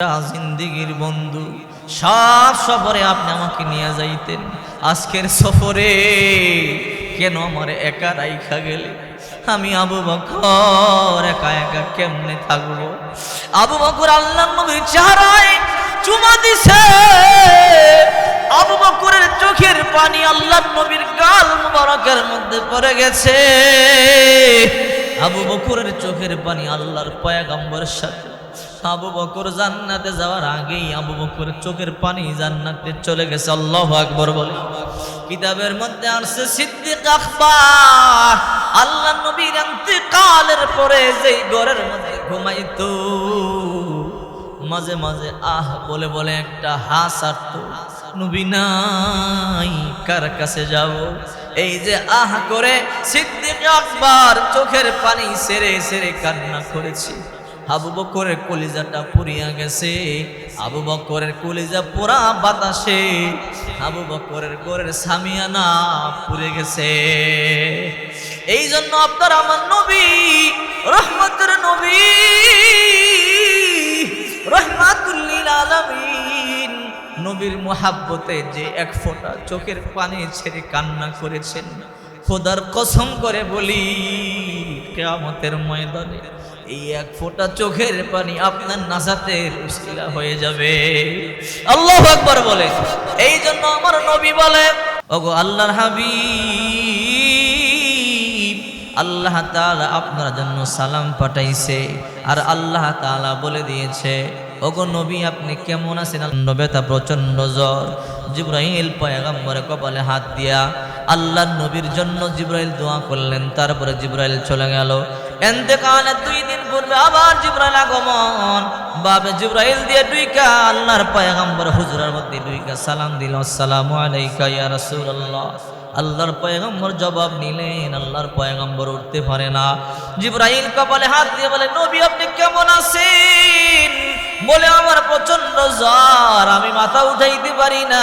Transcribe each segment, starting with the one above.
জিন্দিগির বন্ধু, সব সফরে আপনি আমাকে নিয়ে যাইতেন। আজকের সফরে কেন আমার একা রাইখা গেলে? আমি আবু বকর একা একা কেমনে থাকবো? আবু বকর আল্লাহর নবীর চেহারায় চুমা দিছে। আবু বকরের চোখের পানি আল্লাহর নবীর গাল মুবারকের মধ্যে পড়ে গেছে। আবু বকরের চোখের পানি আল্লাহর পয়গম্বরের সাথে। আবু বকর জান্নাতে যাওয়ার আগেই আবু বকরের চোখের পানি জান্নাতে চলে গেছে। আল্লাহু আকবার বলে। কিতাবের মধ্যে আসছে সিদ্দিক আকবর আল্লাহর নবীর ইন্তেকালের পরে যেই ঘরের মধ্যে ঘুমাইতো, মাঝে মাঝে আহ বলে বলে একটা হাস আসতো, নবী নাই কার কাছে যাব? এই যে আহ করে সিদ্দিক আকবর চোখের পানি ছেড়ে ছেড়ে কান্না করেছে। আবু বকরের কলিজাটা পুড়িয়া গেছে। আবু বকরের কলিজা পোড়া বাতাসে আবু বকরের ঘরের সামিয়ানা পুড়ে গেছে। এই জন্য আপনার আমার নবী, রহমতের নবী, রহমাতুল লিল আলামিন, নবীর মুহাব্বতে যে এক ফোঁটা চোখের পানি ছেড়ে কান্না করেছেন, খোদার কসম করে বলি কিয়ামতের ময়দানে এই এক ফোঁটা চোখের পানি আপনার নাজাতের উসিলা হয়ে যাবে। আল্লাহু আকবার বলে। এই জন্য আমার নবী বলে, ওগো আল্লাহর হাবিব, আল্লাহ তাআলা আপনার জন্য সালাম পাঠাইছে। আর আল্লাহ তাআলা বলে দিয়েছে, ওগো নবী আপনি কেমন আছেন? ব্যথা, প্রচন্ড জ্বর। জিবরাইল পয়গম্বরের কপালে হাত দিয়া আল্লাহর নবীর জন্য জিবরাইল দোয়া করলেন। তারপরে জিবরাইল চলে গেল। ইন্তেকালের 2 দিন পূর্বে আবার জিবরাইল আগমন। বাবে জিবরাইল দিয়ে দুইকা আল্লাহর পয়গম্বর হুজরার মধ্যে দুইকা সালাম দিল, আসসালামু আলাইকা ইয়া রাসূলুল্লাহ। আল্লাহর পয়গম্বর জবাব নিলেন। আল্লাহর পয়গম্বর উঠতে পারে না। জিবরাইল কপালে হাত দিয়ে বলে, নবী আপনি কেমন আছেন? বলে, আমার প্রচন্ড জ্বর, আমি মাথা উঠাইতে পারি না।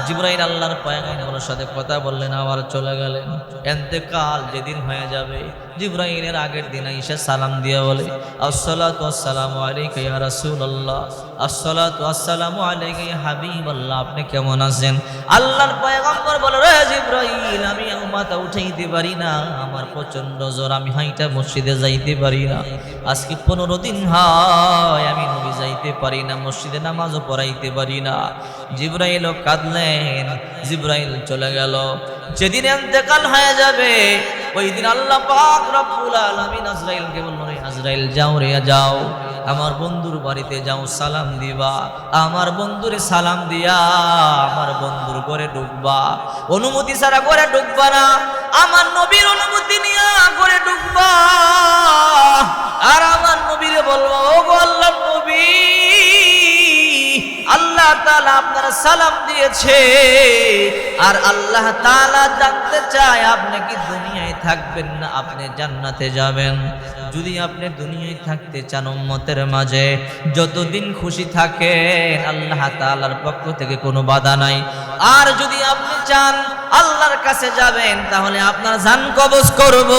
জিবরাইল আল্লাহর পয়গম্বরের সাথে কথা বললেন, আবার চলে গেলেন। ইন্তেকাল যেদিন হয়ে যাবে, জিবরাইলের আগের দিন আইসা সালাম দিয়ে বলে, আসসালাতু আসসালামু আলাইকা ইয়া রাসূলুল্লাহ, আসসালাতু আসসালামু আলাইকা ইয়া হাবিবাল্লাহ, আপনি কেমন আছেন? আল্লাহর পয়গম্বর বলে, রে জিবরাইল আমি মাথা উঠাইতে পারি না, আমার প্রচন্ড জ্বর, আমি হাইটা মসজিদে যাইতে পারি না। আজকে 15 দিন হয় আমি নবী যাইতে পারি না, মসজিদে নামাজও পড়াইতে পারি না। জিবরাইলও কাঁদলেন। জিবরাইল চলে গেল। যেদিন ইন্তেকাল হয়ে যাবে ওই দিন আল্লাহ পাক রব্বুল আলামিন আজরাইলকে বললেন, আজরাইল যাও রে যাও, আমার বন্ধুর বাড়িতে যাও, সালাম দিবা। আমার বন্ধুরে সালাম দিয়া আমার বন্ধুর ঘরে ঢুকবা। অনুমতি ছাড়া ঘরে ঢুকবা না, আমার নবীর অনুমতি নিয়ে ঘরে ঢুকবা। আর আমার নবীরে বলবো, ওগো আল্লাহর নবী, আল্লাহ তাআলা আপনারা সালাম দিয়েছে। আর আল্লাহ তাআলা জানতে চায় আপনি কি দুনিয়ায় থাকবেন না আপনি জান্নাতে যাবেন। যদি আপনি দুনিয়ায় থাকতে চান উম্মতের মাঝে যতদিন খুশি থাকেন, আল্লাহ তাআলার পক্ষ থেকে কোনো বাধা নাই। আর যদি আপনি চান আল্লাহর কাছে যাবেন, তাহলে আপনার জান কবজ করব।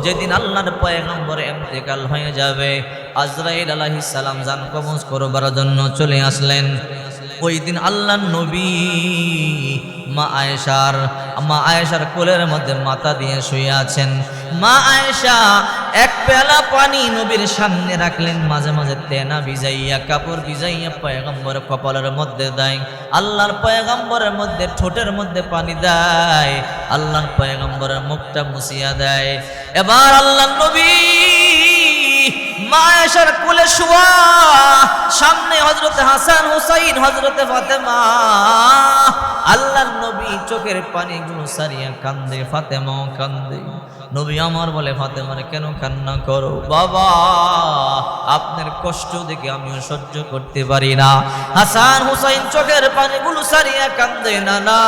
যেদিন আল্লাহর পয়গম্বর ইন্তেকাল হয়ে যাবে, আজরাইল আলাইহিস সালাম জান কবজ করবার জন্য চলে আসলেন। ওই দিন আল্লাহর নবী মা আয়েশার কোলের মধ্যে মাথা দিয়ে শুয়ে আছেন। মা আয়েশা এক পেয়ালা পানি নবীর সামনে রাখলেন, মাঝে মাঝে তেনা ভিজাইয়া কাপড় ভিজাইয়া পয়গম্বরের কপালের মধ্যে দেয়। আল্লাহর পয়গম্বরের মধ্যে ঠোঁটের মধ্যে পানি দেয়, আল্লাহর পয়গম্বরের মুখটা মুছিয়া দেয়। এবার আল্লাহর নবী মা আয়েশার কোলে শোয়া, সামনে হযরতে হাসান হুসাইন, হযরতে ফাতেমা। আল্লাহর নবী চোখের পানিগুলো সারিয়া কান্দে, ফাতেমাও কান্দে। নবী আমার বলে, ফাতেমারে কেন কান্না করো? বাবা আপনার কষ্ট দেখে আমিও সহ্য করতে পারি না। হাসান হুসাইন চোখের পানিগুলো সারিয়া কান্দে, না না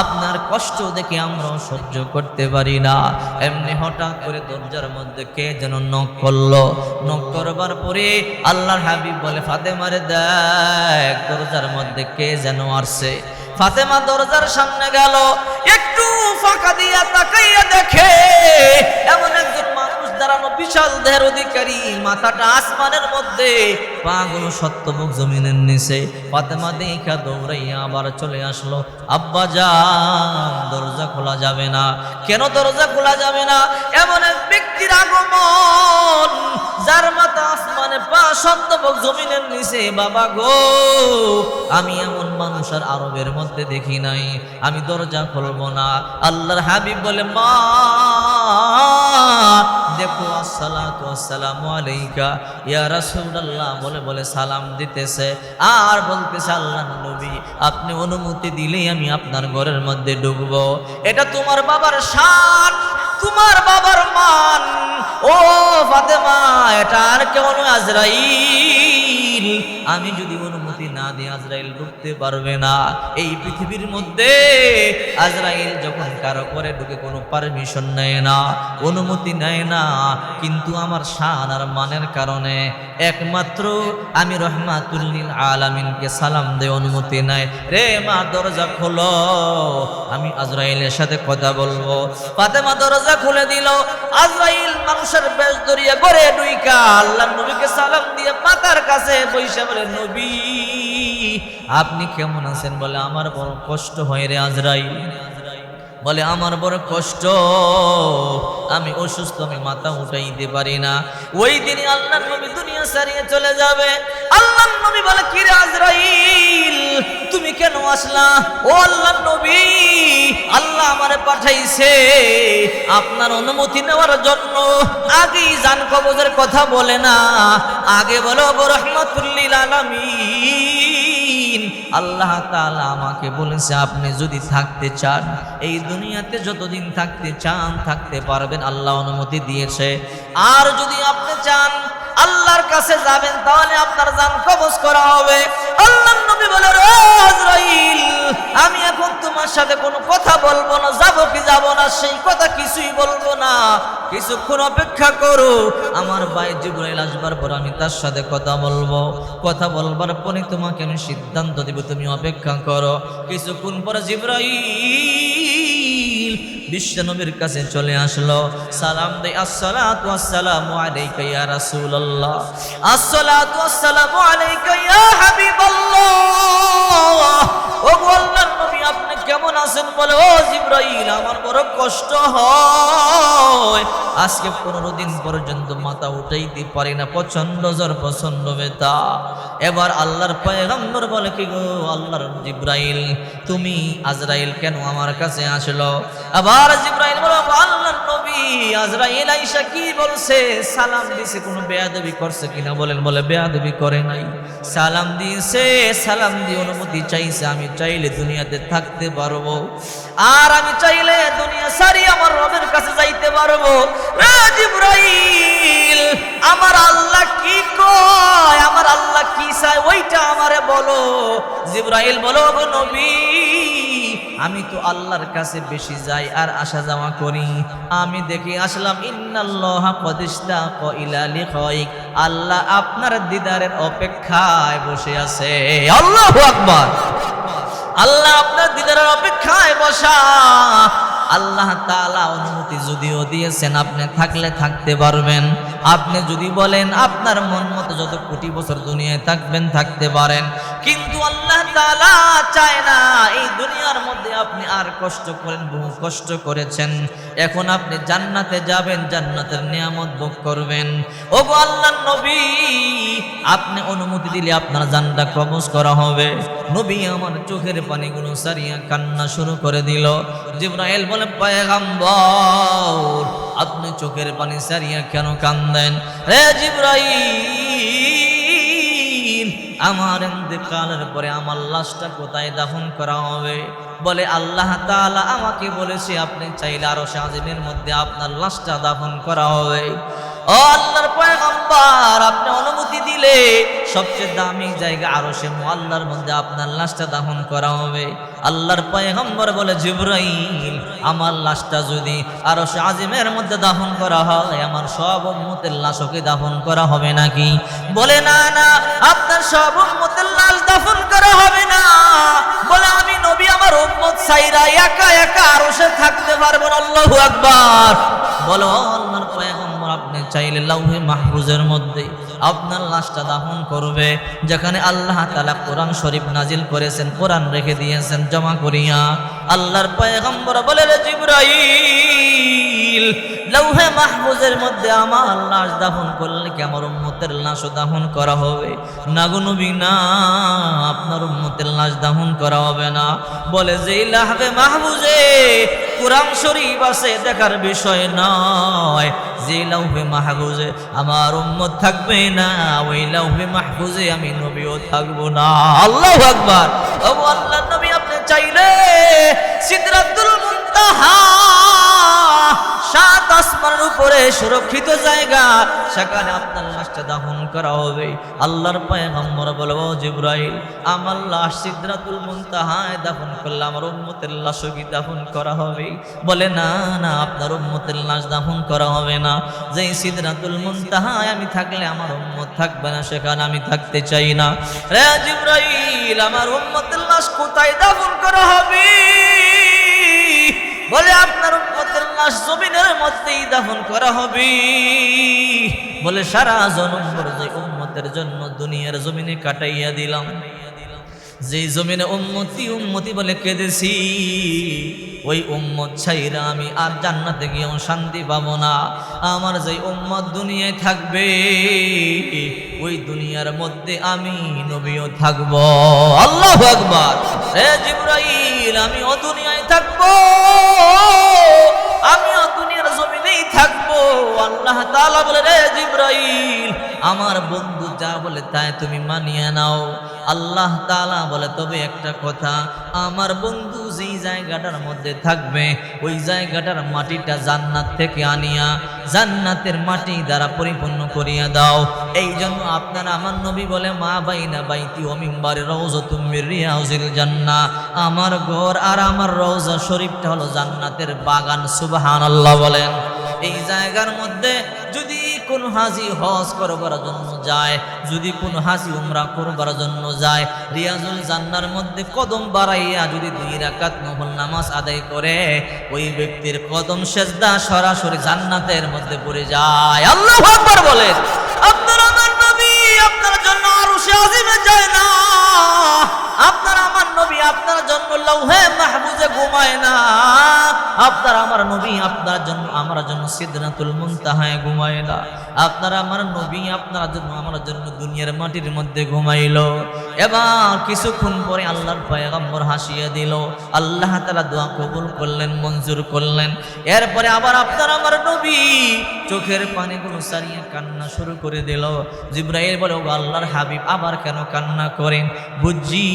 আপনার কষ্ট দেখে আমরাও সহ্য করতে পারি না। এমনি হঠাৎ করে দরজার মধ্যে কে যেন নক করলো। নক করবার পরে আল্লাহর হাবিব বলে, ফাতেমারে দেখ দরজার মধ্যে কে যেন আসছে। ফাতেমা দরজার সামনে গেল, একটু ফাঁকা দিয়া তাকাইয়া দেখে এমন একজন মানুষ দাঁড়ানো, বিশাল দেহের অধিকারী, মাথাটা আসমানের মধ্যে, পাগুলো শতবুক জমিনের নিচে। ফাতেমা দেখা দৌড়াইয়া আবার চলে আসলো, আব্বা যান দরজা খোলা যাবে না। কেন দরজা খোলা যাবে না? এমন এক ব্যক্তির আগমন যার মাথা আসমানে, পা শতবুক জমিনের নিচে। বাবা গো, আমি এমন মানুষ আর আরবের মধ্যে দেখি নাই, আমি দরজা খুলবো না। আল্লাহর হাবিব বলে, মা দেখো, আসসালাতু আসসালামু আলাইকা ইয়া রাসূলুল্লাহ বলে বলে সালাম দিতেছে আর বলতেছে, আল্লাহর নবী আপনি অনুমতি দিলেই আমি আপনার ঘরের মধ্যে ঢুকবো। এটা তোমার বাবার শান, তোমার বাবার মান। ও ফাতেমা, এটা আর কেউ নয়, আজরাইল। আমি যদি অনুমতি না দিই আজরাইল ঢুকতে পারবে না। এই পৃথিবীর মধ্যে আজরাইল যখন কারো করে ঢুকে কোনো পারমিশন নেয় না, অনুমতি নেয় না, কিন্তু আমার শান আর মানের কারণে একমাত্র আমি রহমাতুল লিল আলামিনকে সালাম দিয়ে অনুমতি নেয়। রে মা দরজা খোলো, আমি আজরাইলের সাথে কথা বলবো। ফাতেমা দরজা খুলে দিল। আজরাইল মানুষের বেশ ধরিয়া ঘরে ঢুইকা আল্লাহর নবীকে সালাম দিয়ে মাথার কাছে বইসা বলে, নবী আপনি কেমন আছেন? বলে, আমার বড় কষ্ট হয় রে আজরাইল। বলে, আমার বড় কষ্ট, আমি অসুস্থ, আমি মাথা উঠাইতে পারি না। ওই দিনই আল্লাহর নবী দুনিয়া ছাড়িয়ে চলে যাবে। আল্লাহর নবী বলে, কি রে আজরাইল তুমি কেন আসলা? ও আল্লাহর নবী, আল্লাহ আমারে পাঠাইছে আপনার অনুমতি নেওয়ার জন্য। আগেই জান কবজের কথা বলে না, আগে বলো রাহমাতুল লিল আলামিন। আল্লাহ তাআলা আমাকে বলেছে আপনি যদি থাকতে চান, এই দুনিয়াতে যতদিন থাকতে চান থাকতে পারবেন, আল্লাহ অনুমতি দিয়েছে। আর যদি আপনি চান আল্লাহর কাছে যাবেন, তাহলে আপনার জান কবজ করা হবে। আল্লাহর নবী বলে, আজরাইল আমি এখন তোমার সাথে কোনো কথা বলবো না, যাবো কি যাব না সেই কথা কিছুই বলবো না, কিছুক্ষণ অপেক্ষা করো। আমার ভাই জিবরাইল আসবার পর আমি তার সাথে কথা বলবো, কথা বলবার পরে তোমাকে আমি সিদ্ধান্ত দিব, তুমি অপেক্ষা করো। কিছুক্ষণ পরে জিবরাইল বিশ্বনবীর কাছে চলে আসলো, সালাম দেয়, আসসালাতু আসসালামু আলাইকা ইয়া রাসূলুল্লাহ, আসসালাতু আসসালামু আলাইকা ইয়া হাবিবাল্লাহ। ও আল্লাহর নবী আপনি কেমন আছেন? বলে, ও জিবরাইল আমার বড় কষ্ট হয়, আজকে 15 দিন পর্যন্ত মাথা উঠাইতে পারি না, প্রচন্ড জ্বর, প্রচন্ড ব্যথা। এবার আল্লাহর পয়গম্বর বলে, কি গো আল্লাহর জিবরাইল তুমি, আজরাইল কেন আমার কাছে আসলো? আবার জিবরাইল বলে, আল্লাহর নবী আজরাইল আইসা কি বলছে? সালাম দিয়েছে, কোনো বেয়াদবি করছে কিনা বলেন? বলে, বেয়াদবি করে নাই, সালাম দিয়েছে, সালাম দিয়ে অনুমতি চাইছে। আমি চাইলে দুনিয়াতে থাকতে পারবো, আর আমি চাইলে দুনিয়া সারি আমার রবের কাছে যাইতে পারবো। জিবরাইল আমার আল্লাহ কি কয়, আমার আল্লাহ কি চায় ওইটা আমারে বলো। জিবরাইল বলো, গো নবী আমি তো আল্লাহর কাছে বেশি যাই আর আসা যাওয়া করি, আমি দেখি আসলাম ইন্নাল্লাহা কদ ইশতাqa ইলা লিকাইক, আল্লাহ আপনার দিদারের অপেক্ষায় বসে আছে। আল্লাহু আকবার, আল্লাহ আপনার দিদারের অপেক্ষায় বসা। আল্লাহ তাআলা অনুমতি যদিও দিয়েছেন আপনি থাকলে থাকতে পারবেন, আপনি যদি বলেন আপনার মন মতো যত কোটি বছর দুনিয়ায় থাকবেন থাকতে পারেন, কিন্তু আল্লাহ তাআলা চায় না এই দুনিয়ার মধ্যে আপনি আর কষ্ট করেন, বহু কষ্ট করেছেন, এখন আপনি জান্নাতে যাবেন, জান্নাতের নিয়ামত ভোগ করবেন। ওগো আল্লাহর নবী আপনি অনুমতি দিলে আপনার জানটা কবজ করা হবে। নবী আমার চোখের পানিগুলো সারিয়া কান্না শুরু করে দিল। জিবরাইল বলে, পয়গম্বর আপনি চোখের পানি সারিয়া কেন কান্দেন? রে জিবরাইল আমার ইন্তেকালের পরে আমার লাশটা কোথায় দাফন করা হবে? বলে, আল্লাহ তাআলা আমাকে বলেছে আপনি চাইলে আরশে আজিমের মধ্যে আপনার লাশটা দাফন করা হবে। ও আল্লাহর পয়গম্বর আপনি অনুমতি দিলে সবচেয়ে দামি জায়গা আরশে মুআল্লার মধ্যে আপনার লাশটা দাফন করা হবে। আল্লাহর পয়গম্বর বলে, জিবরাইল আমার লাশটা যদি আরশে আজিমের মধ্যে দাফন করা হয় আমার সব উম্মতের লাশকে দাফন করা হবে নাকি? বলে, না না আপনার সব উম্মতের লাশ দাফন করা হবে না। বলে, আমি নবী আমার উম্মত ছাইরা একা একা আরশে থাকতে পারবো না। আল্লাহু আকবার। বলো, আল্লাহর পয়গম্বর আপনি চাইলে লাউহে মাহফুজের মধ্যে আপনার লাশটা দাফন করবে, যেখানে আল্লাহ তাআলা কোরআন শরীফ নাজিল করেছেন, কোরআন রেখে দিয়েছেন জমা করিয়া। আল্লাহর পয়গম্বর বলে, রে জিবরাইল, লাউহে মাহফুজের মধ্যে আমার লাশ দাফন করলে কি আমার উম্মতের লাশও দাফন করা হবে? না গো নবী, না, আপনার উম্মতের লাশ দাফন করা হবে না। বলে যে লাউহে মাহফুজে কোরআন শরীফ আছে দেখার বিষয় নয়, যে লাউহে মাহফুজে আমার উম্মত থাকবে না, ওই লাউহে মাহফুজে আমি নবীও থাকবো না। আল্লাহু আকবার। ও আল্লাহর নবী, আপনি চাইলে সিদরাতুল মুনতাহা, সাত আসমানের উপরে সুরক্ষিত জায়গা, সেখানে আপনার লাশটা দাফন করা হবে। আল্লাহর পয়গম্বর বলে, ও জিবরাইল, আমার লাশ সিদরাতুল মুনতাহায় দাফন করলে আমার উম্মতের লাশও কি দাফন করা হবে? বলে, না না, আপনার উম্মতের লাশ দাফন করা হবে না। যেই সিদরাতুল মুনতাহায় আমি থাকলে আমার উম্মত থাকবে না, সেখানে আমি থাকতে চাই না। রে জিবরাইল, আমার উম্মতের লাশ কোথায় দাফন করা হবে? বলে, আপনার উম্মতের লাশ জমিনের মধ্যেই দাফন করা হবে। বলে, সারা জনম যে উম্মতের জন্য দুনিয়ার জমিনে কাটাইয়া দিলাম, যে জমিনে উম্মতি উম্মতি বলে কেঁদেছি, ওই উম্মত ছাইরা আমি আর জান্নাতে গিয়েও শান্তি পাবো না। আমার যে উম্মত দুনিয়ায় থাকবে, ওই দুনিয়ার মধ্যে আমি নবীও থাকবো। আল্লাহু আকবার। হে জিবরাইল, আমিও দুনিয়ায় থাকবো, আমিও দুনিয়ার জমিনেই থাকবো। আল্লাহ তাআলা বলে, রে জিবরাইল, আমার বন্ধু যা বলে তাই তুমি মানিয়ে নাও। আল্লাহ তাআলা বলে, তবে একটা কথা, আমার বন্ধু যেই জায়গাটার মধ্যে থাকবে, ওই জায়গাটার মাটিটা জান্নাত থেকে আনিয়া জান্নাতের মাটি দ্বারা পরিপূর্ণ করিয়া দাও। এই জন্য আপনার আমার নবী বলে, মা বাইনা বাইতি ওয়া মিম্বারি রাউযাতুম মির রিয়াজিল জান্নাহ, আমার ঘর আর আমার রওজা শরীফটা হলো জান্নাতের বাগান। সুবহানাল্লাহ বলেন। এই জায়গার মধ্যে যদি কোন হাজি হজ করবার জন্য যায়, যদি কোন হাজি উমরা করবার জন্য যায়, রিয়াজুল জান্নার মধ্যে কদম বাড়াইয়া যদি 2 রাকাত নফল নামাজ আদায় করে, ওই ব্যক্তির কদম সেজদা সরাসরি জান্নাতের মধ্যে পড়ে যায়। আল্লাহু আকবার বলেন। আপনার আমার নবী আপনার জন্য আরশে আজিমে যায় না, আপনার আমার নবী আপনার জন্য লাউহে মাহফুজে ঘুমায় না, আপনার আমার নবী আপনার জন্য আমার জন্য সিদরাতুল মুনতাহায় ঘুমায় না, আপনার আমার নবী আপনার জন্য আমার জন্য দুনিয়ার মাটির মধ্যে ঘুমাইলো। এবার কিছুক্ষণ পরে আল্লাহর পয়গম্বর হাসিয়ে দিল, আল্লাহ তাআলা দোয়া কবুল করলেন, মঞ্জুর করলেন। এরপরে আবার আপনার আমার নবী চোখের পানিগুলো সারিয়ে কান্না শুরু করে দিল। জিবরাইল বলে, ও আল্লাহর হাবিব, আবার কেন কান্না করেন? বুঝি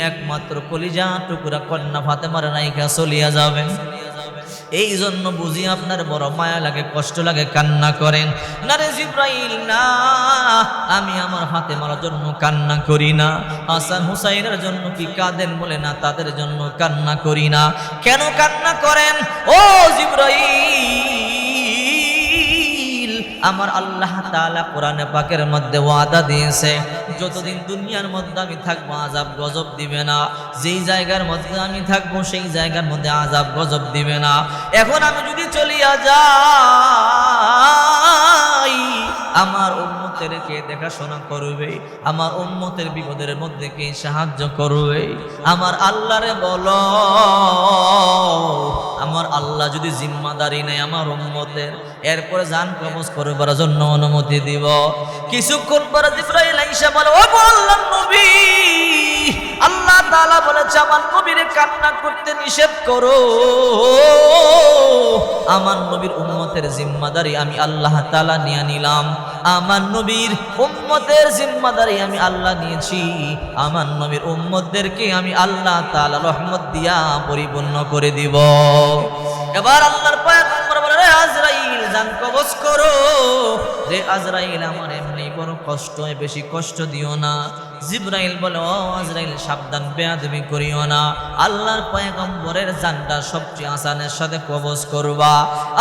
একমাত্র কলিজা টুকরা কন্যা ফাতেমার নায়িকা চলিয়া যাবেন, এই জন্য বুঝি আপনার বড় মায়া লাগে, কষ্ট লাগে, কান্না করেন। না রে জিবরাইল, না, আমি আমার ফাতেমার জন্য কান্না করি না। হাসান হুসাইনের জন্য কি কাঁদেন? বলে, না, তাদের জন্য কান্না করি না। কেন কান্না করেন? ও জিবরাইল, আমার আল্লাহ তাআলা কোরআনে পাকের মধ্যে ওয়াদা দিয়েছে, যতদিন দুনিয়ার মধ্যে আমি থাকবো আযাব গজব দিবে না। যেই জায়গার মধ্যে আমি থাকবো সেই জায়গার মধ্যে আযাব গজব দিবে না। এখন আমি যদি চলিয়া যাই, আমার উম্মতের কে দেখাশোনা করবে? আমার উম্মতের বিপদের মধ্যে কে সাহায্য করবে? আমার আল্লাহরে বলো, আমার আল্লাহ যদি জিম্মাদারি নেয় আমার উম্মতের, এরপরে জান কবজ করবার জন্য অনুমতি দিব। কিছুক্ষণ পরে জিবরাইল আইসা বলে, ও আল্লাহর নবী, আল্লাহ তাআলা বলেছে আমার নবীরে কান্না করতে নিষেধ করো। আমার নবীর উম্মতের জিম্মাদারি আমি আল্লাহ তাআলা নিয়ে নিলাম, আমার নবীর উম্মতের জিম্মাদারি আমি আল্লাহ নিয়েছি। আমার নবীর উম্মতদেরকে আমি আল্লাহ তাআলা রহমত দিয়া পরিপূর্ণ করে দিব। এবার আল্লাহর পয়গম্বর বলে, রে আজরাইল, জান কবজ করো। রে আজরাইল, আমার এমনি বড় কষ্ট, বেশি কষ্ট দিও না। জিবরাইল বলে, ও আজরাইল, সাবধান, বেয়াদবি করিও না। আল্লাহর পয়গম্বরের জানটা সবচেয়ে আসানের সাথে কবজ করবা।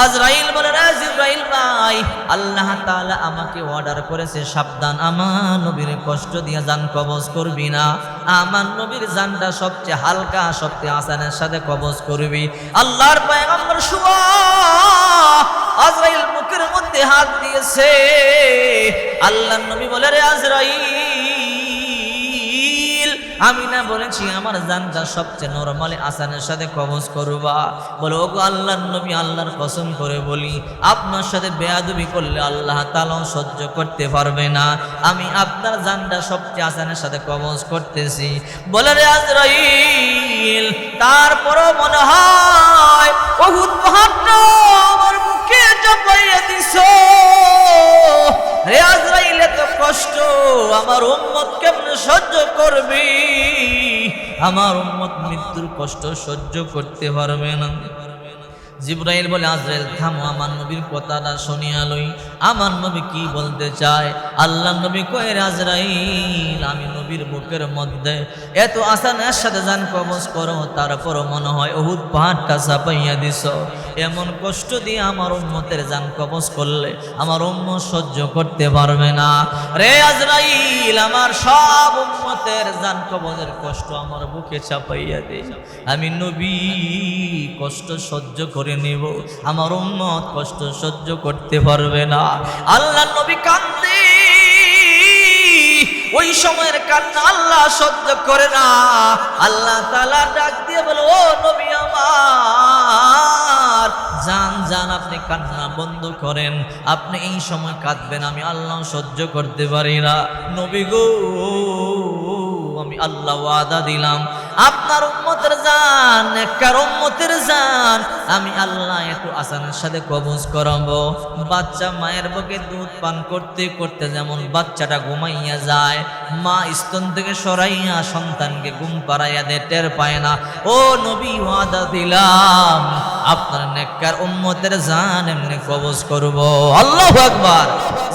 আজরাইল বলে, রে জিবরাইল ভাই, আল্লাহ তাআলা আমাকে অর্ডার করেছে, সাবধান, আমার নবীর কষ্ট দিয়ে জান কবজ করবি না। আমার নবীর জানটা সবচেয়ে হালকা, সবচেয়ে আসানের সাথে কবজ করবি। আল্লাহর পয়গম্বর শুনো, আজরাইল মুখের মধ্যে মধ্যে হাত দিয়েছে। আল্লাহর নবী বলে, রে আজরাইল, আমি না বলেছি আমার জানটা সবচেয়ে নরমালি আসানের সাথে কবজ করবা? বলে, ওগো আল্লাহর নবী, আল্লাহর কসম করে বলি, আপনার সাথে বেয়াদবি করলে আল্লাহ তাআলা সহ্য করতে পারবে না। আমি আপনার জানটা সবচেয়ে আসানের সাথে কবজ করতেছি। বলে, রে আজরাইল, তারপরও মনে হয় উহুদ পাহাড়টা আমার মুখে চাপাইয়া দিছো। রে আজরাইল, এত কষ্ট আমার উম্মত কেমনে সহ্য করবি? আমার উম্মত মৃত্যুর কষ্ট সহ্য করতে পারবে না। জিবরাইল বলে, আজরাইল থামো, আমার নবীর কথাটা শুনিয়া লই। আমার নবী কি বলতে চায়? আল্লাহ নবী কয়, আজরাইল, আমি নবীর বুকের মধ্যে এত আসানের সাথে জান কবজ করো, তারপর মনে হয় উহুদ পাহাড়টা চাপাইয়া দিছ। এমন কষ্ট দিয়ে আমার উম্মতের জান কবজ করলে আমার উম্মত সহ্য করতে পারবে না। রে আজরাইল, আমার সব উম্মতের জান কবজের কষ্ট আমার বুকে চাপাইয়া দে। আমি নবী কষ্ট সহ্য করে নিব, আমার উম্মত কষ্ট সহ্য করতে পারবে না। আল্লাহ নবী কান্দে, ওই সময়ের কান্না আল্লাহ সহ্য করে না। আল্লাহ তাআলা ডাক দিয়ে বলে, ও নবী আমার, জান জান, আপনি কান্না বন্ধ করেন, আপনি এই সময় কাঁদবেন, আমি আল্লাহ সহ্য করতে পারি না। নবী গো, আমি আল্লাহ ওয়াদা দিলাম, আপনার উম্মতের জান, নেককার উম্মতের জান আমি আল্লাহ একটু আসানের সাথে কবজ করাবো। বাচ্চা মায়ের বুকে দুধ পান করতে করতে যেমন বাচ্চাটা ঘুমাইয়া যায়, মা স্তন থেকে সরাইয়া সন্তানকে ঘুম পাড়াইয়া দে, টের পায় না। ও নবী, ওয়াদা দিলাম আপনার নেককার উম্মতের জান এমনি কবজ করব। আল্লাহু আকবার।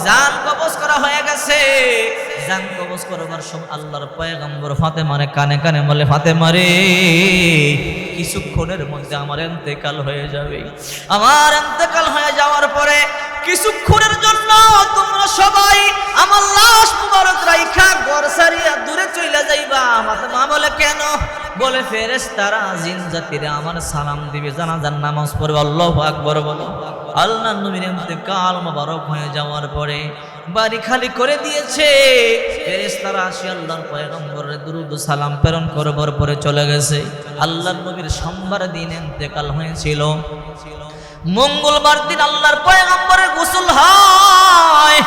জান কবজ করা হয়ে গেছে। জান কবজ করবার সময় আল্লাহর পয়গম্বর ফাতেমারে কানে কানে বলে, ফাতেমা রে, কিছুক্ষণের মধ্যে আমার ইন্তেকাল হয়ে যাবে। আমার ইন্তেকাল হয়ে যাওয়ার পরে কিছুক্ষণের জন্য তোমরা সবাই আমার লাশ মুবারক রাইখা ঘর ছাড়িয়া দূরে চলে যাইবা। ফাতেমা বলে, কেন? বলে, ফেরেশতারা জিন জাতিরা আমার সালাম দিবে, জানাজার নামাজ পড়বে। আল্লাহু আকবার বলো। আল্লাহ নবীর ইন্তেকাল মুবারক হয়ে যাওয়ার পরে বাড়ি খালি করে দিয়েছে। ফেরেশতারা আসি আল্লাহর পয়গম্বরের দুরূদ ও সালাম প্রেরণ করবার পরে চলে গেছে। আল্লাহর নবীর সোমবার দিন ইন্তেকাল হয়েছিল। মঙ্গলবার দিন আল্লাহর পয়গম্বরের গোসল হয়,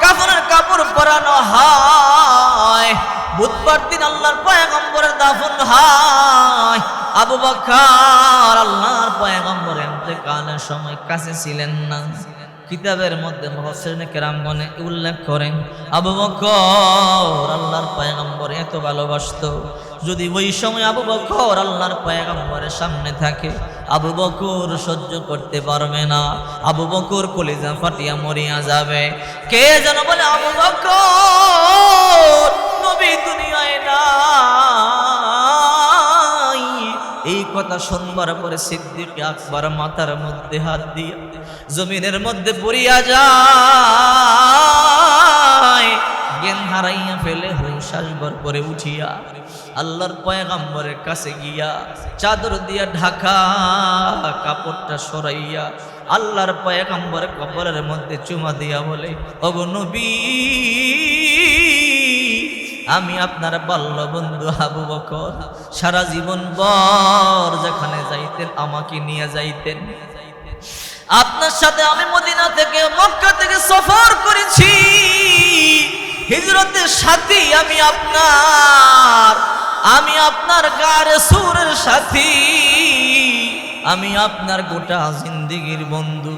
কাফনের কাপড় পরানো হয়। বুধবার দিন আল্লাহর পয়গম্বরের দাফন হয়। আবু বকর আল্লাহর পয়গম্বরের ইন্তেকালের সময় কাছে ছিলেন না। কিতাবের মধ্যে মুফাসসিরিনে কেরামগণ উল্লেখ করেন, আবু বকর আল্লাহর পয়গম্বর এত ভালোবাসতো, যদি ওই সময় আবু বকর আল্লাহর পয়গম্বরের সামনে থাকে, আবু বকর সহ্য করতে পারবে না। আবু বকর কলিজা ফাটিয়া মরিয়া যাবে। কে যেন বলে, আবু বকর নবী দুনিয়ায় নাই। এই কথা শুনবার পরে সিদ্দিক আকবর মাথার মধ্যে হাত দিয়ে জমিনের মধ্যে পড়িয়া যায়। জ্ঞান হারাইয়া ফেলে হুঁশ আসবার পরে উঠিয়া আল্লাহর পয়গম্বরের কাছে গিয়া চাদর দিয়া ঢাকা কাপড়টা সরাইয়া আল্লাহর পয়গম্বরের কবরের মধ্যে চুমা দিয়া বলে, ওগো নবী, আমি আপনার বাল্য বন্ধু আবু বকর, সারা জীবন ভর যেখানে যাইতেন আমাকে নিয়ে যাইতেন। আপনার সাথে আমি মদিনা থেকে মক্কা থেকে সফর করেছি, হিজরতের সাথী আমি আপনার গারে সুরের সাথী, আমি আপনার গোটা জিন্দেগির বন্ধু।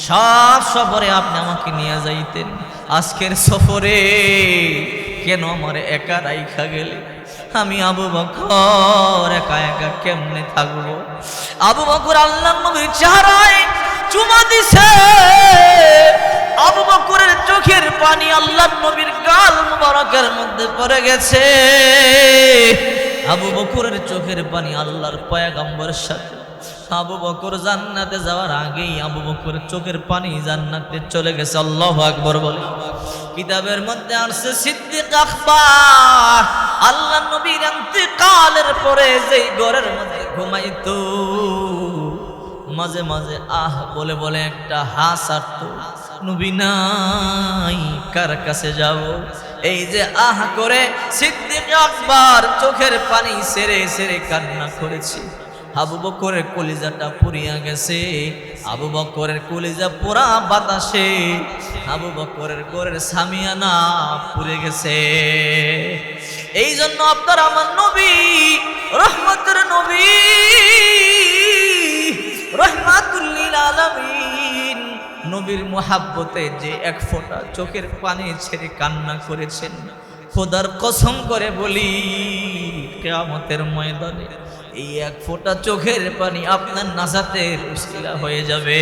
সব সফরে আপনি আমাকে নিয়ে যাইতেন, আজকের সফরে কেন আমার একা রাইখা গেলে? আমি আবু বকর একা একা কেমনে থাকবো? আবু বকর আল্লাহর নবীর চেহারায় চুমা দিছে। আবু বকরের চোখের পানি আল্লাহর নবীর গাল মুবারকের মধ্যে পড়ে গেছে। আবু বকরের চোখের পানি আল্লাহর পয়গম্বরের সাথে। আবু বকর জান্নাতে যাওয়ার আগেই আবু বকরের চোখের পানি জান্নাতে চলে গেছে। আল্লাহু আকবার বলে। কিতাবের মধ্যে আসছে সিদ্দিক আকবর আল্লাহর নবীর ইন্তেকালের পরে যেই ঘরের মধ্যে ঘুমাইতো, মাঝে মাঝে আহ বলে বলে একটা হাস আসতো। নবী নাই, কার কাছে যাব? এই যে আহ করে সিদ্দিক আকবর চোখের পানি ছেড়ে ছেড়ে কান্না করেছে। আবু বকরের কলিজাটা পুড়িয়া গেছে, আবু বকরের কলিজা পোড়া বাতাসে আবু বকরের গোরের সামিয়ানা পুড়ে গেছে। এই জন্য আপনার আমার নবী, রহমতের নবী, রহমাতুল লিল আলামিন, নবীর মুহাব্বতে যে এক ফোঁটা চোখের পানি ছেড়ে কান্না করেছেন, খোদার কসম করে বলি কিয়ামতের ময়দানে এই এক ফোঁটা চোখের পানি আপনার নাজাতের উসিলা হয়ে যাবে।